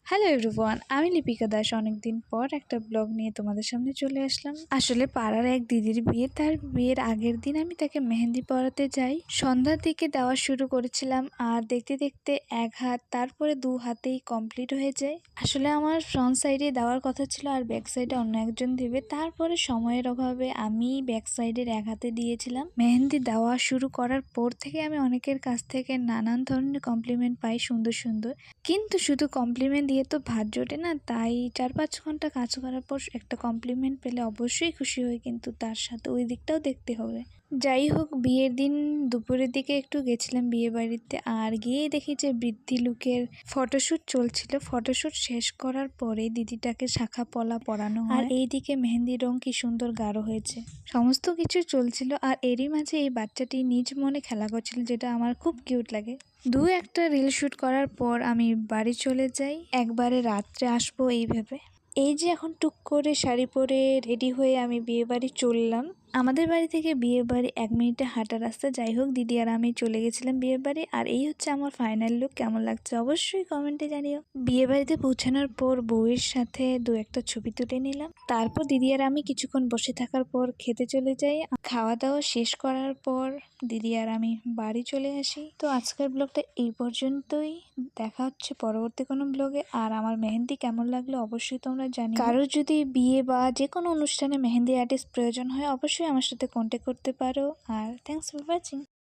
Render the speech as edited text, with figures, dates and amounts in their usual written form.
Hello everyone, আমি লিপিকা দাস অনেকদিন পর একটা ব্লগ নিয়ে তোমাদের সামনে চলে আসলাম। আসলে পাড়ার এক দিদির বিয়ে, তার বিয়ের আগের দিন আমি তাকে মেহেন্দি পরাতে যাই। সন্ধ্যার দিকে দেওয়া শুরু করেছিলাম আর দেখতে দেখতে এক হাত তারপরে দু হাতেই কমপ্লিট হয়ে যায়। আসলে আমার ফ্রন্ট সাইডে দেওয়ার কথা ছিল আর ব্যাক সাইডে অন্য একজন দিবে, তারপরে সময়ের অভাবে আমি ব্যাক সাইডের এক হাতে দিয়েছিলাম। মেহেন্দি দেওয়া শুরু করার পর থেকে আমি অনেকের কাছ থেকে নানান ধরনের কমপ্লিমেন্ট পাই, সুন্দর সুন্দর। কিন্তু শুধু কমপ্লিমেন্ট দিয়ে তো ভাত জোটে না, তাই 4-5 ঘন্টা কাজ করার পর একটা কমপ্লিমেন্ট পেলে অবশ্যই খুশি হই, কিন্তু তার সাথে ওই দিকটাও দেখতে হবে। যাই হোক, বিয়ের দিন দুপুরের দিকে একটু গেছিলাম বিয়ে বাড়িতে, আর গিয়ে দেখি যে বৃদ্ধি লুকের ফটোশ্যুট চলছিল। ফটোশ্যুট শেষ করার পরে দিদিটাকে শাখা পলা পরানো হয়, আর এইদিকে মেহেন্দির রং কি সুন্দর গাঢ় হয়েছে। সমস্ত কিছু চলছিল আর এরই মাঝে এই বাচ্চাটি নিজ মনে খেলা করছিল, যেটা আমার খুব কিউট লাগে। একটা রিল শ্যুট করার পর আমি বাড়ি চলে যাই, একবারে রাত্রে আসবো এই ভেবে। এই যে এখন টুক করে শাড়ি পরে রেডি হয়ে আমি বিয়ে বাড়ি চললাম। আমাদের বাড়ি থেকে বিয়ে বাড়ি 1 মিনিটে হাঁটা রাস্তা। যাই হোক, দিদি আর আমি চলে গেছিলাম বিয়ে বাড়ি, আর এই হচ্ছে আমার ফাইনাল লুক। কেমন লাগছে অবশ্যই কমেন্টে জানিও। বিয়ে বাড়িতে পৌঁছানোর পর বউয়ের সাথে একটা ছবি তুলে নিলাম। তারপর দিদি আর আমি কিছুক্ষণ বসে থাকার পর খেতে চলে যাই। খাওয়া দাওয়া শেষ করার পর দিদি আর আমি বাড়ি চলে আসি। তো আজকের ব্লগটা এই পর্যন্তই। দেখা হচ্ছে পরবর্তী কোনো ব্লগে। আর আমার মেহেন্দি কেমন লাগলো অবশ্যই তোমরা জানিও। কারোর যদি বিয়ে বা যে কোনো অনুষ্ঠানে মেহেন্দি আর্টিস্ট প্রয়োজন হয় অবশ্যই আমার সাথে কন্ট্যাক্ট করতে পারো। আর থ্যাংকস ফর ওয়াচিং।